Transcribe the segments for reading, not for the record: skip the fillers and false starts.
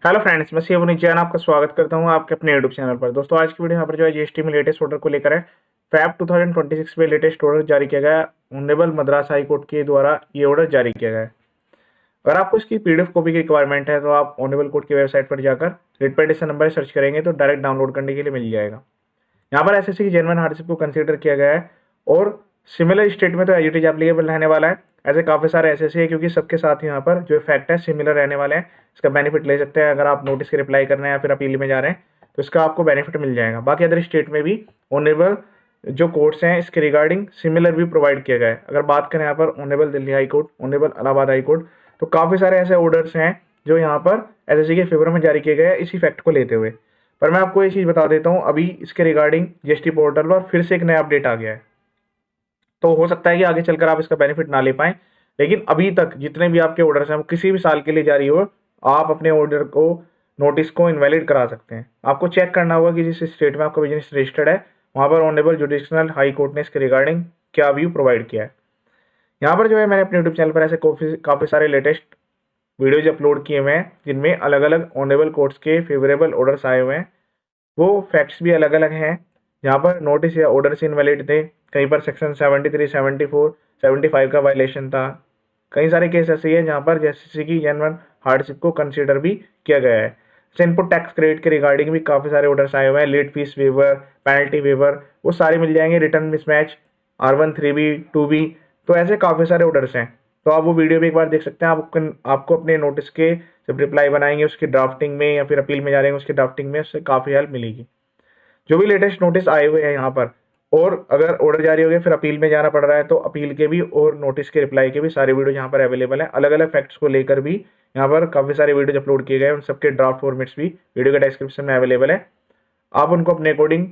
Hello friends, मैं शिव जैन आपका स्वागत करता हूं आपके अपने यूट्यूब चैनल पर। दोस्तों, आज की वीडियो यहाँ पर जो है जीएसटी में लेटेस्ट ऑर्डर को लेकर है। फैब 2026 में लेटेस्ट ऑर्डर जारी किया गया है। ऑनरेबल मद्रास हाई कोर्ट के द्वारा ये ऑर्डर जारी किया गया है। अगर आपको इसकी पीडीएफ कॉपी की रिक्वायरमेंट है तो आप ऑनरेबल कोर्ट की वेबसाइट पर जाकर रिट पेटिशन नंबर सर्च करेंगे तो डायरेक्ट डाउनलोड करने के लिए मिल जाएगा। यहाँ पर एसएससी की जेन्युइन हार्डशिप को कंसीडर किया गया है और सिमिलर स्टेट में तो एज इट इज एप्लीकेबल रहने वाला है। ऐसे काफ़ी सारे एसएससी है क्योंकि सबके साथ यहाँ पर जो फैक्ट है सिमिलर रहने वाले हैं। इसका बेनिफिट ले सकते हैं। अगर आप नोटिस के रिप्लाई कर रहे हैं या फिर अपील में जा रहे हैं तो इसका आपको बेनिफिट मिल जाएगा। बाकी अदर स्टेट में भी ऑनरेबल जो कोर्ट्स हैं इसके रिगार्डिंग सिमिलर भी प्रोवाइड किया गया है। अगर बात करें यहाँ पर honourable Delhi high court, honourable Allahabad high court, तो काफ़ी सारे ऐसे ऑर्डर्स हैं जो यहाँ पर एसएससी के फेवर में जारी किए गए हैं इसी फैक्ट को लेते हुए। पर मैं आपको ये चीज़ बता देता हूँ, अभी इसके रिगार्डिंग जीएसटी पोर्टल पर फिर से एक नया अपडेट आ गया है। तो हो सकता है कि आगे चलकर आप इसका बेनिफिट ना ले पाएं, लेकिन अभी तक जितने भी आपके ऑर्डर्स हैं वो किसी भी साल के लिए जारी हो, आप अपने ऑर्डर को नोटिस को इनवैलिड करा सकते हैं। आपको चेक करना होगा कि जिस स्टेट में आपका बिजनेस रजिस्टर्ड है वहाँ पर ऑनरेबल जुडिशनल हाई कोर्ट ने इसके रिगार्डिंग क्या व्यू प्रोवाइड किया है। यहाँ पर जो है मैंने अपने यूट्यूब चैनल पर ऐसे काफ़ी सारे लेटेस्ट वीडियोज अपलोड किए हुए हैं जिनमें अलग अलग ऑनरेबल कोर्ट्स के फेवरेबल ऑर्डर्स आए हुए हैं। वो फैक्ट्स भी अलग अलग हैं। यहाँ पर नोटिस या ऑर्डर से इनवैलिड थे, कहीं पर सेक्शन 73, 74, 75 का वायलेशन था। कई सारे केस ऐसे हैं जहाँ पर जैसे की जेन्युइन हार्डशिप को कंसीडर भी किया गया है। इनपुट टैक्स क्रेडिट के रिगार्डिंग भी काफ़ी सारे ऑर्डर्स आए हुए हैं। Late fees waiver, penalty waiver, वो सारे मिल जाएंगे। Return mismatch, R1 3B 2B, तो ऐसे काफ़ी सारे ऑर्डर्स हैं। तो आप वो वीडियो भी एक बार देख सकते हैं। आपको अपने नोटिस के जब रिप्लाई बनाएंगे उसकी ड्राफ्टिंग में या फिर अपील में जा रहे हैं उसकी ड्राफ्टिंग में, उससे काफ़ी हेल्प मिलेगी। जो भी लेटेस्ट नोटिस आए हुए हैं यहाँ पर, और अगर ऑर्डर जारी हो गया फिर अपील में जाना पड़ रहा है तो अपील के भी और नोटिस के रिप्लाई के भी सारे वीडियो यहाँ पर अवेलेबल हैं। अलग अलग फैक्ट्स को लेकर भी यहाँ पर काफ़ी सारे वीडियो अपलोड किए गए हैं। उन सबके ड्राफ्ट फॉर्मेट्स भी वीडियो के डिस्क्रिप्शन में अवेलेबल है। आप उनको अपने अकॉर्डिंग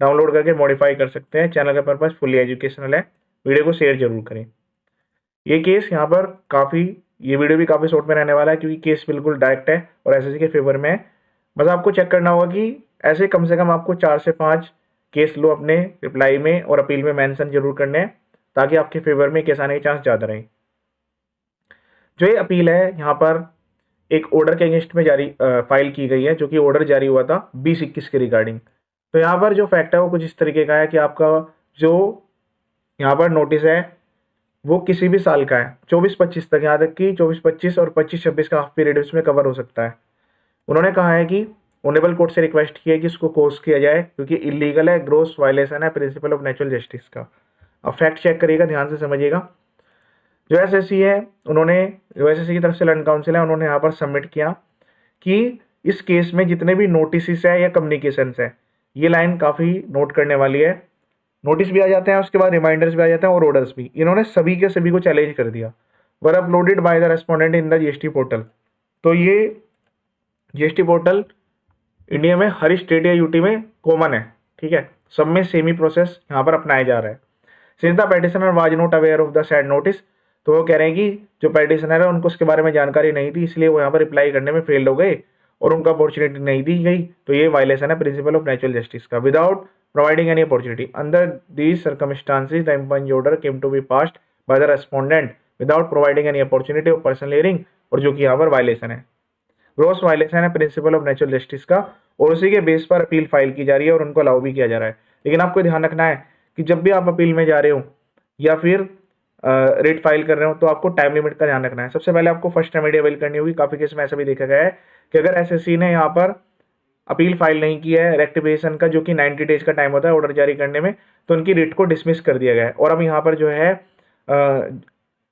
डाउनलोड करके मॉडिफाई कर सकते हैं। चैनल का पर्पज़ फुली एजुकेशनल है। वीडियो को शेयर जरूर करें। ये केस यहाँ पर ये वीडियो भी काफ़ी शॉर्ट में रहने वाला है क्योंकि केस बिल्कुल डायरेक्ट है और एसएससी के फेवर में है। बस आपको चेक करना होगा कि ऐसे कम से कम आपको 4 से 5 केस लो अपने रिप्लाई में और अपील में मेंशन जरूर करने हैं ताकि आपके फेवर में केस आने के चांस ज़्यादा रहें। जो ये अपील है यहाँ पर एक ऑर्डर के अगेंस्ट में फाइल की गई है, जो कि ऑर्डर जारी हुआ था 2021 के रिगार्डिंग। तो यहाँ पर जो फैक्ट है वो कुछ इस तरीके का है कि आपका जो यहाँ पर नोटिस है वो किसी भी साल का है, 24-25 तक, यहाँ तक कि 24-25 और 25-26 का हाफ पीरियड इसमें कवर हो सकता है। उन्होंने कहा है कि ऑनरेबल कोर्ट से रिक्वेस्ट की है कि इसको कोर्स किया जाए क्योंकि इलीगल है, ग्रोस वायलेशन है प्रिंसिपल ऑफ नेचुरल जस्टिस का। अब फैक्ट चेक करिएगा, ध्यान से समझिएगा। जो एसएससी है जो एसएससी की तरफ से लर्न काउंसिल है उन्होंने यहाँ पर सबमिट किया कि इस केस में जितने भी नोटिस है या कम्युनिकेशंस है, ये लाइन काफ़ी नोट करने वाली है। नोटिस भी आ जाते हैं, उसके बाद रिमाइंडर्स भी आ जाते हैं और ऑर्डर्स भी। इन्होंने सभी के सभी को चैलेंज कर दिया। Were uploaded by the respondent in the GST portal. तो ये जीएसटी पोर्टल इंडिया में हर स्टेट या यूटी में कॉमन है, ठीक है। सब में सेम ही प्रोसेस यहाँ पर अपनाया जा रहा है। Since the petitioner was not aware of the sad notice, तो वो कह रहे हैं कि जो पेटिशनर है उनको उसके बारे में जानकारी नहीं थी, इसलिए वो यहाँ पर रिप्लाई करने में फेल्ड हो गए और उनको अपॉर्चुनिटी नहीं दी गई। तो ये वायलेशन है प्रिंसिपल ऑफ नेचुरल जस्टिस का। Without providing any opportunity. Under these circumstances, the impunged order came to be passed by the respondent without providing any opportunity of personal hearing, और जो कि यहाँ पर वायलेशन है, ग्रोस वायलेशन है principle of natural justice का, और उसी के बेस पर अपील फाइल की जा रही है और उनको अलाउ भी किया जा रहा है। लेकिन आपको ध्यान रखना है कि जब भी आप अपील में जा रहे हो या फिर रेट फाइल कर रहे हो तो आपको टाइम लिमिट का ध्यान रखना है। सबसे पहले आपको फर्स्ट रेमेडी अवेल करनी होगी। काफ़ी केस में ऐसा भी देखा गया है कि अगर एसएससी ने यहाँ पर अपील फाइल नहीं की है रेक्टिफिकेशन का, जो कि 90 डेज का टाइम होता है ऑर्डर जारी करने में, तो उनकी रिट को डिसमिस कर दिया गया है। और अब यहाँ पर जो है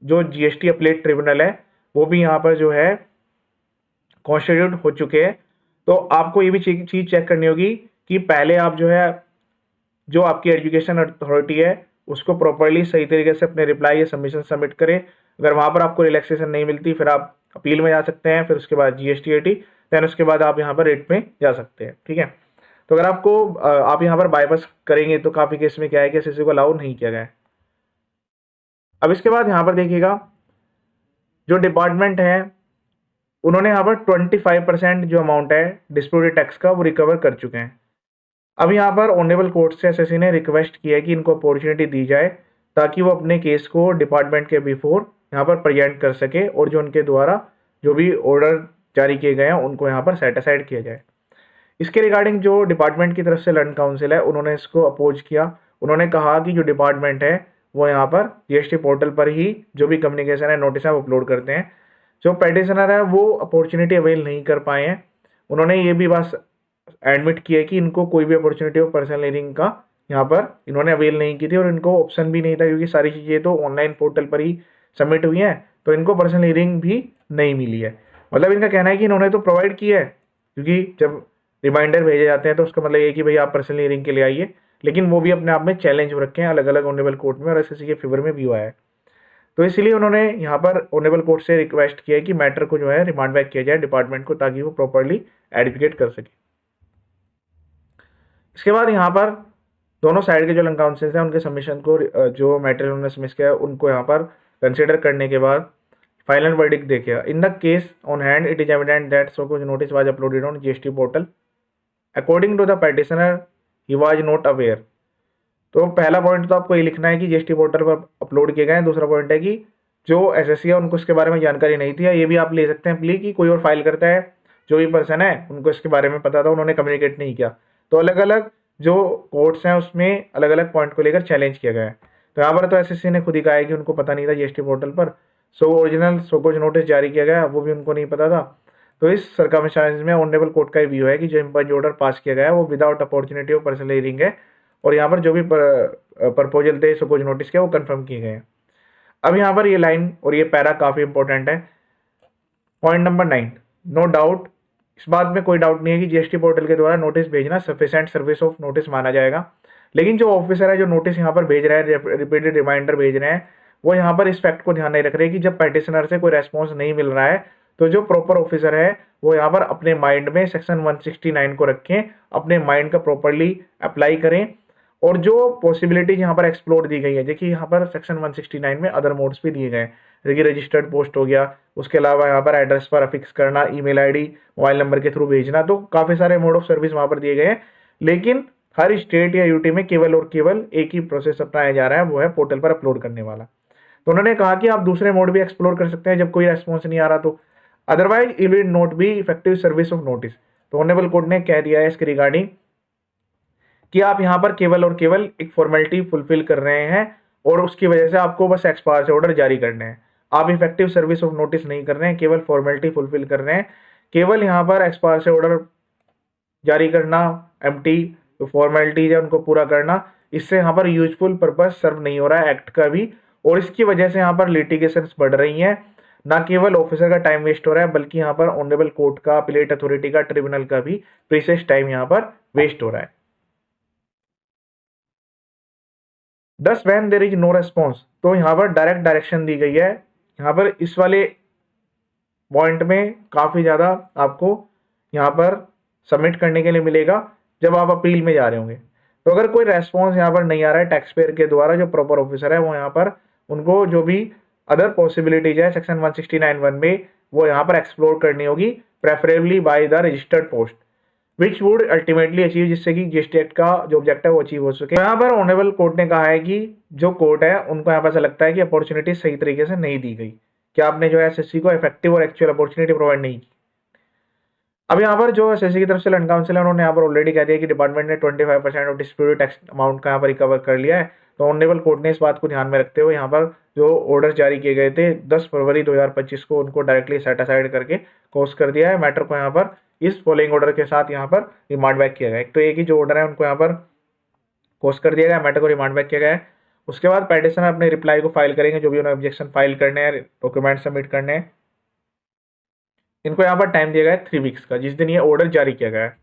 जो जीएसटी अपीलेट ट्रिब्यूनल है वो भी यहाँ पर जो है कॉन्स्टिट्यूट हो चुके हैं। तो आपको ये भी चीज़ चेक करनी होगी कि पहले आप जो है जो आपकी एजुकेशन अथॉरिटी है उसको प्रॉपरली सही तरीके से अपने रिप्लाई या सबमिशन सबमिट करें। अगर वहाँ पर आपको रिलैक्सेशन नहीं मिलती फिर आप अपील में जा सकते हैं, फिर उसके बाद जीएसटी देन उसके बाद आप यहाँ पर रेट में जा सकते हैं, ठीक है। तो अगर आप यहाँ पर बाईपास करेंगे तो काफ़ी केस में क्या है कि एसएससी को अलाउ नहीं किया गया है। अब इसके बाद यहाँ पर देखिएगा जो डिपार्टमेंट है उन्होंने यहाँ पर 25% जो अमाउंट है डिस्प्यूटेड टैक्स का वो रिकवर कर चुके हैं। अब यहाँ पर ऑनरेबल कोर्ट से एसएससी ने रिक्वेस्ट किया है कि इनको अपॉर्चुनिटी दी जाए ताकि वो अपने केस को डिपार्टमेंट के बिफोर यहाँ पर प्रेजेंट कर सके और जो उनके द्वारा जो भी ऑर्डर जारी किए गए हैं उनको यहाँ पर सेट असाइड किया जाए। इसके रिगार्डिंग जो डिपार्टमेंट की तरफ से लर्न काउंसिल है उन्होंने इसको अपोज किया। उन्होंने कहा कि जो डिपार्टमेंट है वो यहाँ पर जीएसटी पोर्टल पर ही जो भी कम्युनिकेशन है नोटिस है वो अपलोड करते हैं। जो पेटिशनर है वो अपॉर्चुनिटी अवेल नहीं कर पाए हैं। उन्होंने ये भी बात एडमिट की है कि इनको कोई भी अपॉर्चुनिटी ऑफ पर्सनल हियरिंग का यहाँ पर इन्होंने अवेल नहीं की थी और इनको ऑप्शन भी नहीं था क्योंकि सारी चीज़ें तो ऑनलाइन पोर्टल पर ही सबमिट हुई हैं, तो इनको पर्सनल हियरिंग भी नहीं मिली है। मतलब इनका कहना है कि इन्होंने तो प्रोवाइड किया है, क्योंकि जब रिमाइंडर भेजे जाते हैं तो उसका मतलब ये कि भाई आप पर्सनल हियरिंग के लिए आइए, लेकिन वो भी अपने आप में चैलेंज रखे हैं अलग अलग ऑनरेबल कोर्ट में और एसएससी के फेवर में भी हुआ है। तो इसलिए उन्होंने यहाँ पर ऑनरेबल कोर्ट से रिक्वेस्ट किया है कि मैटर को जो है रिमांड बैक किया जाए डिपार्टमेंट को, ताकि वो प्रॉपर्ली एडवोकेट कर सके। इसके बाद यहाँ पर दोनों साइड के जो लर्न काउंसिल हैं उनके सबमिशन को जो मैटर उन्होंने सबमिट किया है उनको यहाँ पर कंसिडर करने के बाद फाइनल वर्डिक्ट देखिए। In the case on hand it is evident that so कुछ notice was uploaded on GST portal according to the petitioner he was not aware. तो पहला पॉइंट तो आपको ये लिखना है कि जीएसटी पोर्टल पर अपलोड किए गए हैं। दूसरा पॉइंट है कि जो एसएससी है उनको इसके बारे में जानकारी नहीं थी, या ये भी आप ले सकते हैं प्ली कि कोई और फाइल करता है, जो भी पर्सन है उनको इसके बारे में पता था, उन्होंने कम्युनिकेट नहीं किया। तो अलग अलग जो कोर्ट्स हैं उसमें अलग अलग पॉइंट को लेकर चैलेंज किया गया है। तो यहाँ पर तो एसएससी ने खुद ही कहा है कि उनको पता नहीं था जीएसटी पोर्टल पर ओरिजिनल कुछ नोटिस जारी किया गया वो भी उनको नहीं पता था। तो इस सर्कमस्टेंस में ऑनरेबल कोर्ट का व्यू है कि जो इम्पंज ऑर्डर पास किया गया है वो without opportunity of personal hearing है, और यहाँ पर जो भी प्रपोजल थे कुछ नोटिस के वो कंफर्म किए गए हैं। अब यहाँ पर ये लाइन और ये पैरा काफ़ी इंपॉर्टेंट है। पॉइंट नंबर 9, नो डाउट, इस बात में कोई डाउट नहीं है कि जीएसटी पोर्टल के द्वारा नोटिस भेजना सफिशिएंट सर्विस ऑफ नोटिस माना जाएगा। लेकिन जो ऑफिसर है जो नोटिस यहाँ पर भेज रहे हैं, रिपीटेड रिमाइंडर भेज रहे हैं, वो यहाँ पर इस फैक्ट को ध्यान नहीं रख रहे कि जब पेटिशनर से कोई रेस्पॉन्स नहीं मिल रहा है तो जो प्रॉपर ऑफिसर है वो यहाँ पर अपने माइंड में सेक्शन 169 को रखें, अपने माइंड का प्रॉपरली अप्लाई करें, और जो पॉसिबिलिटीज यहाँ पर एक्सप्लोर दी गई है, देखिए यहाँ पर सेक्शन 169 में अदर मोड्स भी दिए गए हैं, देखिए रजिस्टर्ड पोस्ट हो गया, उसके अलावा यहाँ पर एड्रेस पर अफिक्स करना, ईमेल आईडी मोबाइल नंबर के थ्रू भेजना, तो काफ़ी सारे मोड ऑफ सर्विस वहाँ पर दिए गए हैं। लेकिन हर स्टेट या यूटी में केवल और केवल एक ही प्रोसेस अपनाया जा रहा है, वो है पोर्टल पर अपलोड करने वाला। तो उन्होंने कहा कि आप दूसरे मोड भी एक्सप्लोर कर सकते हैं जब कोई रेस्पॉन्स नहीं आ रहा, तो otherwise it will not be effective service of notice. तो ऑनरेबल कोर्ट ने कह दिया है इसके रिगार्डिंग कि आप यहाँ पर केवल और केवल एक फॉर्मेलिटी फुलफिल कर रहे हैं और उसकी वजह से आपको बस एक्सपायर से ऑर्डर जारी करने हैं। आप इफेक्टिव सर्विस ऑफ नोटिस नहीं कर रहे हैं, केवल फॉर्मेलिटी फुलफिल कर रहे हैं। केवल यहाँ पर एक्सपायर से ऑर्डर जारी करना, एम्प्टी जो फॉर्मेलिटीज है उनको पूरा करना, इससे यहाँ पर यूजफुल पर्पस सर्व नहीं हो रहा है एक्ट का भी, और इसकी वजह से यहाँ पर लिटिगेशंस बढ़ रही हैं। ना केवल ऑफिसर का टाइम वेस्ट हो रहा है, बल्कि यहाँ पर ऑनरेबल कोर्ट का, अपीलेट अथॉरिटी का, ट्रिब्यूनल का भी प्रीशियस टाइम यहाँ पर वेस्ट हो रहा है। Thus when there is no response, तो यहाँ पर डायरेक्ट डायरेक्शन दी गई है। यहाँ पर इस वाले पॉइंट में काफ़ी ज़्यादा आपको यहाँ पर सबमिट करने के लिए मिलेगा जब आप अपील में जा रहे होंगे। तो अगर कोई रेस्पॉन्स यहाँ पर नहीं आ रहा है टैक्स पेयर के द्वारा, जो प्रॉपर ऑफिसर है वो यहाँ पर उनको जो भी अदर पॉसिबिलिटीज है सेक्शन 169(1) में वो यहाँ पर एक्सप्लोर करनी होगी, preferably by the registered post which would ultimately achieve, जिससे कि जीएसटी एक्ट का जो ऑब्जेक्ट है वो अचीव हो सके। यहाँ पर ऑनरेबल कोर्ट ने कहा है कि जो कोर्ट है उनको यहाँ पर ऐसा लगता है कि अपॉर्चुनिटी सही तरीके से नहीं दी गई, कि आपने जो है एसएससी को इफेक्टिव और एक्चुअल अपॉर्चुनिटी प्रोवाइड नहीं की। अब यहाँ पर जो एसएससी की तरफ से लर्न काउंसिल है उन्होंने यहाँ पर ऑलरेडी कह दिया कि डिपार्टमेंट ने 25% ऑफ डिस्प्यूटेड टैक्स अमाउंट का यहाँ पर रिकवर कर लिया है। तो ऑनरेबल कोर्ट ने इस बात को ध्यान में रखते हुए यहाँ पर जो ऑर्डर जारी किए गए थे 10 फरवरी 2025 को, उनको डायरेक्टली सेट असाइड करके कोर्स कर दिया है। मैटर को यहाँ पर इस फॉलोइंग ऑर्डर के साथ यहाँ पर रिमांड बैक किया गया। एक तो एक ही जो ऑर्डर है उनको यहाँ पर कोर्स कर दिया गया, मैटर को रिमांड बैक किया गया है। उसके बाद पेटिशनर अपने रिप्लाई को फाइल करेंगे, जो भी उन्हें ऑब्जेक्शन फाइल करने हैं, डॉक्यूमेंट सबमिट करने हैं। इनको यहाँ पर टाइम दिया गया है 3 वीक्स का, जिस दिन ये ऑर्डर जारी किया गया है।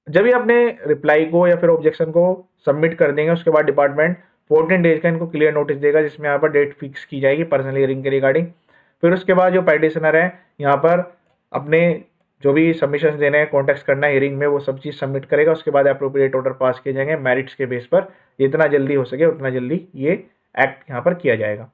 जब ये अपने रिप्लाई को या फिर ऑब्जेक्शन को सबमिट कर देंगे, उसके बाद डिपार्टमेंट 14 डेज का इनको क्लियर नोटिस देगा, जिसमें यहाँ पर डेट फिक्स की जाएगी पर्सनल हियरिंग के रिगार्डिंग। फिर उसके बाद जो पेटिशनर है यहाँ पर अपने जो भी सबमिशंस देने हैं, कॉन्टेक्ट करना है हियरिंग में, वो सब चीज़ सबमिट करेगा। उसके बाद अप्रोप्रिएट ऑर्डर पास किए जाएंगे मेरिट्स के बेस पर। जितना जल्दी हो सके उतना जल्दी ये एक्ट यहाँ पर किया जाएगा।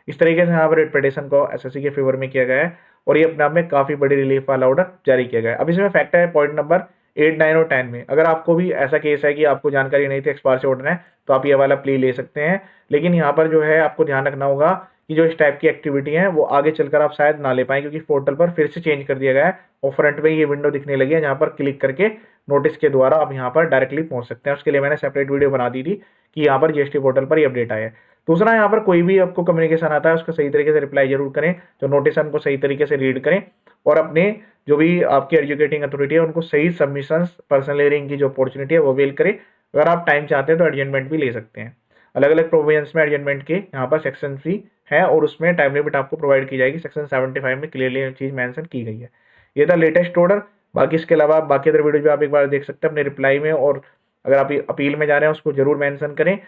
इस तरीके से यहाँ पर रिट पिटीशन को एसएससी के फेवर में किया गया है और ये अपने आप में काफ़ी बड़ी रिलीफ वाला ऑर्डर जारी किया गया है। अब इसमें फैक्ट है पॉइंट नंबर 8, 9 और 10 में। अगर आपको भी ऐसा केस है कि आपको जानकारी नहीं थी एक्सपायर से ऑर्डर है, तो आप ये वाला प्ले ले सकते हैं। लेकिन यहाँ पर जो है आपको ध्यान रखना होगा कि जो इस टाइप की एक्टिविटी है वो आगे चलकर आप शायद ना ले पाएँ, क्योंकि पोर्टल पर फिर से चेंज कर दिया गया है और फ्रंट में ये विंडो दिखने लगी है जहाँ पर क्लिक करके नोटिस के द्वारा आप यहाँ पर डायरेक्टली पहुँच सकते हैं। उसके लिए मैंने सेपरेट वीडियो बना दी थी कि यहाँ पर जीएसटी पोर्टल पर ये अपडेट आया है। दूसरा, यहाँ पर कोई भी आपको कम्युनिकेशन आता है उसको सही तरीके से रिप्लाई जरूर करें, जो नोटिसन को सही तरीके से रीड करें और अपने जो भी आपकी एजुकेटिंग अथॉरिटी है उनको सही सबमिशंस, पर्सनल हियरिंग की जो अपॉर्चुनिटी है वो अवेल करें। अगर आप टाइम चाहते हैं तो एडजमेंट भी ले सकते हैं। अलग अलग प्रोविजंस में एडजमेंट के यहाँ पर सेक्शन भी है और उसमें टाइम लिमिट आपको प्रोवाइड की जाएगी। सेक्शन 75 में क्लियरली ये चीज़ मेंशन की गई है। ये था लेटेस्ट ऑर्डर। बाकी इसके अलावा बाकी अदर वीडियो भी आप एक बार देख सकते हैं अपने रिप्लाई में, और अगर आप अपील में जा रहे हैं उसको जरूर मेंशन करें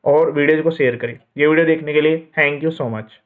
और वीडियोज को शेयर करें। ये वीडियो देखने के लिए थैंक यू सो मच।